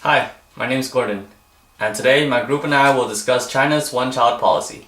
Hi, my name is Gordon, and today my group and I will discuss China's one-child policy.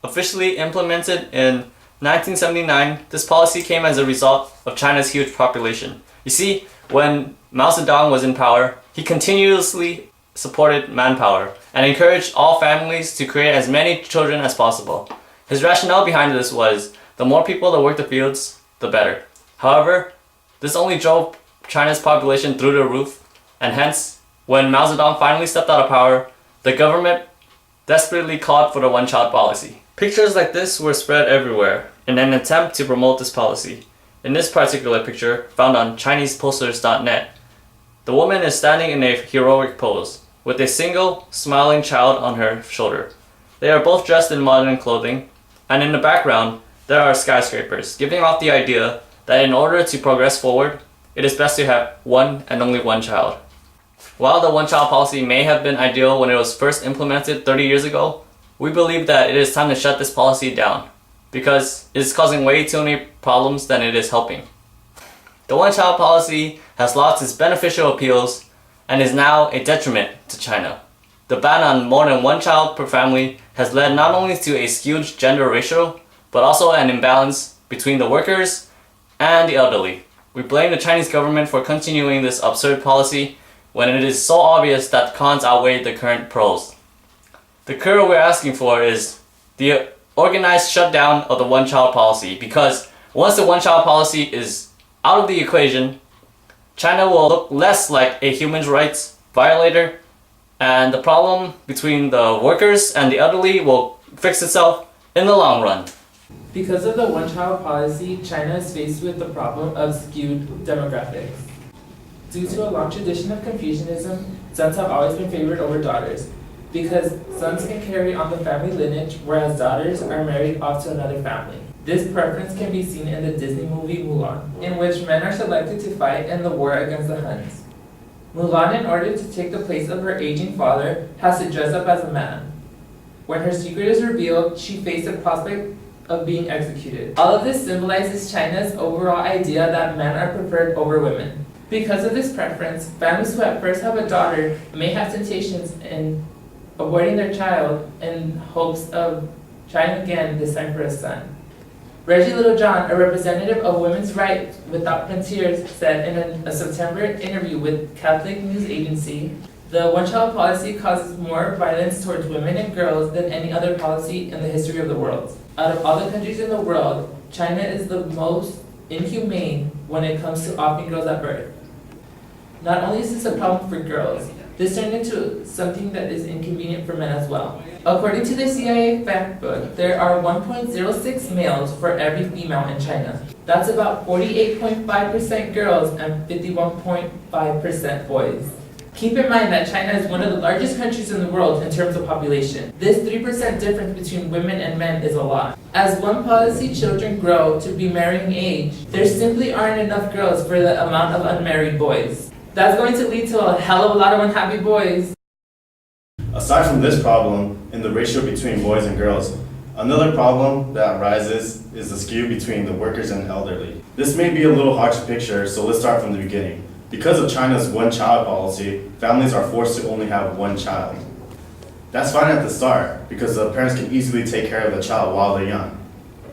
Officially implemented in 1979, this policy came as a result of China's huge population. You see, when Mao Zedong was in power, he continuously supported manpower and encouraged all families to create as many children as possible. His rationale behind this was, the more people that work the fields, the better. However, this only drove China's population through the roof, and hence, when Mao Zedong finally stepped out of power, the government desperately called for the one-child policy. Pictures like this were spread everywhere in an attempt to promote this policy. In this particular picture, found on ChinesePosters.net, the woman is standing in a heroic pose, with a single, smiling child on her shoulder. They are both dressed in modern clothing, and in the background, there are skyscrapers, giving off the idea that in order to progress forward, it is best to have one and only one child. While the one-child policy may have been ideal when it was first implemented 30 years ago, we believe that it is time to shut this policy down, because it is causing way too many problems than it is helping. The one-child policy has lost its beneficial appeals and is now a detriment to China. The ban on more than one child per family has led not only to a skewed gender ratio, but also an imbalance between the workers and the elderly. We blame the Chinese government for continuing this absurd policy when it is so obvious that cons outweigh the current pros. The cure we're asking for is the organized shutdown of the one-child policy, because once the one-child policy is out of the equation, China will look less like a human rights violator, and the problem between the workers and the elderly will fix itself in the long run. Because of the one-child policy, China is faced with the problem of skewed demographics. Due to a long tradition of Confucianism, sons have always been favored over daughters, because sons can carry on the family lineage, whereas daughters are married off to another family. This preference can be seen in the Disney movie Mulan, in which men are selected to fight in the war against the Huns. Mulan, in order to take the place of her aging father, has to dress up as a man. When her secret is revealed, she faces the prospect of being executed. All of this symbolizes China's overall idea that men are preferred over women. Because of this preference, families who at first have a daughter may have temptations in avoiding their child in hopes of trying again, this time for a son. Reggie Littlejohn, a representative of women's rights without frontiers, said in a September interview with Catholic News Agency, the one-child policy causes more violence towards women and girls than any other policy in the history of the world. Out of all the countries in the world, China is the most inhumane when it comes to offing girls at birth. Not only is this a problem for girls, this turned into something that is inconvenient for men as well. According to the CIA fact book, there are 1.06 males for every female in China. That's about 48.5% girls and 51.5% boys. Keep in mind that China is one of the largest countries in the world in terms of population. This 3% difference between women and men is a lot. As one policy children grow to be marrying age, there simply aren't enough girls for the amount of unmarried boys. That's going to lead to a hell of a lot of unhappy boys. Aside from this problem in the ratio between boys and girls, another problem that arises is the skew between the workers and elderly. This may be a little hard to picture, so let's start from the beginning. Because of China's one-child policy, families are forced to only have one child. That's fine at the start, because the parents can easily take care of the child while they're young.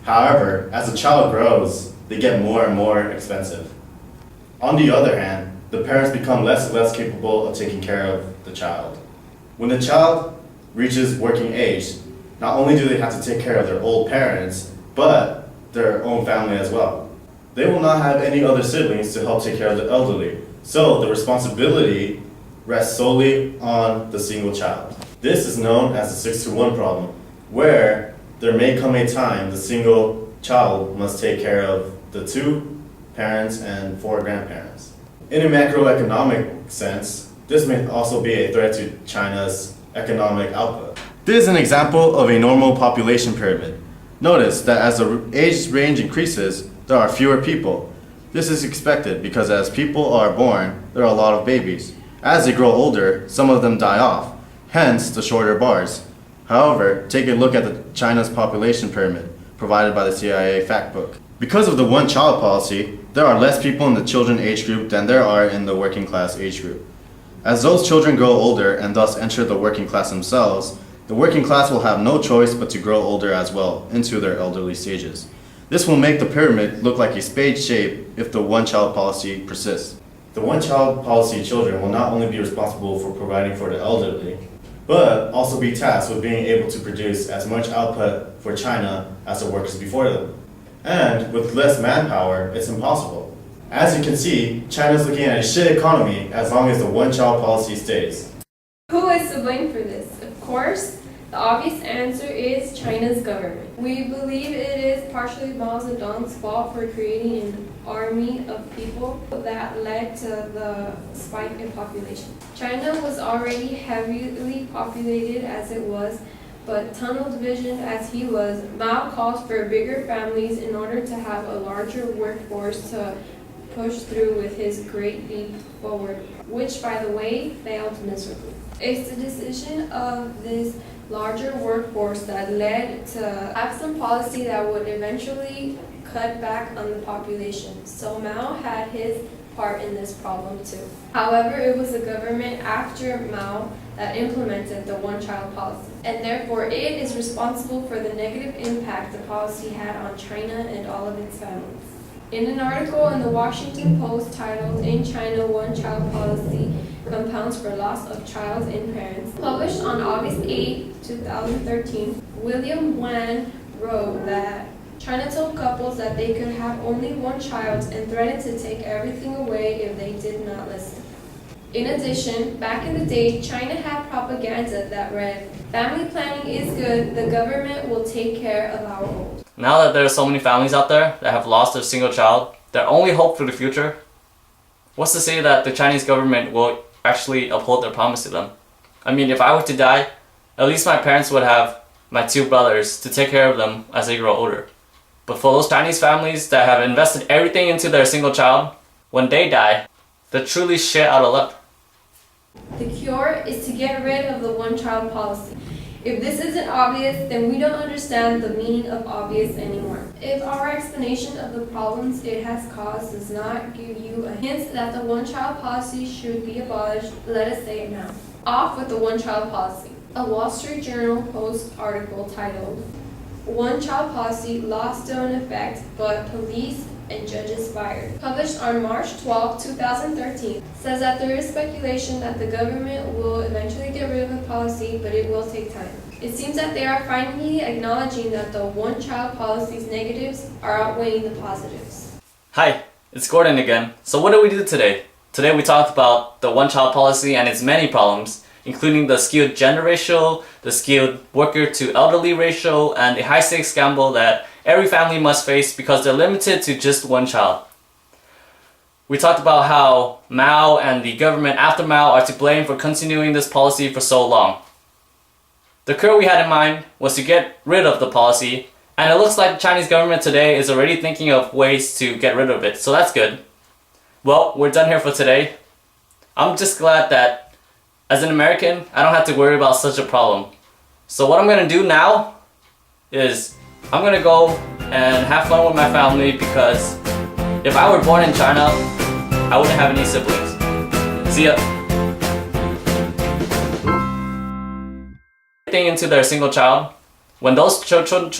However, as the child grows, they get more and more expensive. On the other hand, the parents become less and less capable of taking care of the child. When the child reaches working age, not only do they have to take care of their old parents, but their own family as well. They will not have any other siblings to help take care of the elderly, so the responsibility rests solely on the single child. This is known as the 6-to-1 problem, where there may come a time the single child must take care of the 2 parents and 4 grandparents. In a macroeconomic sense, this may also be a threat to China's economic output. This is an example of a normal population pyramid. Notice that as the age range increases, there are fewer people. This is expected because as people are born, there are a lot of babies. As they grow older, some of them die off, hence the shorter bars. However, take a look at China's population pyramid. provided by the CIA fact book. Because of the one-child policy, there are less people in the children age group than there are in the working class age group. As those children grow older and thus enter the working class themselves, the working class will have no choice but to grow older as well, into their elderly stages. This will make the pyramid look like a spade shape if the one-child policy persists. The one-child policy children will not only be responsible for providing for the elderly, but also be tasked with being able to produce as much output for China as the workers before them. And with less manpower, it's impossible. As you can see, China's looking at a shit economy as long as the one-child policy stays. Who is to blame for this? Of course, the obvious answer is China's government. We believe it is partially Mao Zedong's fault for creating an army of people that led to the spike in population. China was already heavily populated as it was, but tunnel vision as he was, Mao calls for bigger families in order to have a larger workforce to push through with his great leap forward, which, by the way, failed miserably. It's the decision of this larger workforce that led to absent policy that would eventually cut back on the population. So Mao had his part in this problem too. However, it was the government after Mao that implemented the one-child policy, and therefore it is responsible for the negative impact the policy had on China and all of its families. In an article in the Washington Post titled "In China, One-Child Policy Compounds for Loss of Child and Parents," published on August 8, 2013, William Wan wrote that China told couples that they could have only one child and threatened to take everything away if they did not listen. In addition, back in the day, China had propaganda that read, "Family planning is good, the government will take care of our old." Now that there are so many families out there that have lost their single child, their only hope for the future, what's to say that the Chinese government will actually uphold their promise to them? I mean, if I were to die, at least my parents would have my two brothers to take care of them as they grow older. But for those Chinese families that have invested everything into their single child, when they die, they're truly shit out of luck. The cure is to get rid of the one-child policy. If this isn't obvious, then we don't understand the meaning of obvious anymore. If our explanation of the problems it has caused does not give you a hint that the one-child policy should be abolished, let us say it now. Off with the one-child policy. A Wall Street Journal Post article titled, "One-Child Policy Lost Still in Effect, but Police and Judges Fired," published on March 12, 2013, says that there is speculation that the government will eventually get rid of the policy, but it will take time. It seems that they are finally acknowledging that the one-child policy's negatives are outweighing the positives. Hi, it's Gordon again. So what did we do today? Today we talked about the one-child policy and its many problems, including the skewed gender ratio, the skewed worker to elderly ratio, and the high-stakes gamble that every family must face because they're limited to just one child. We talked about how Mao and the government after Mao are to blame for continuing this policy for so long. The cure we had in mind was to get rid of the policy, and it looks like the Chinese government today is already thinking of ways to get rid of it, so that's good. Well, we're done here for today. I'm just glad that as an American, I don't have to worry about such a problem. So what I'm gonna do now is I'm gonna go and have fun with my family, because if I were born in China, I wouldn't have any siblings. See ya. Everything into their single child. When those children,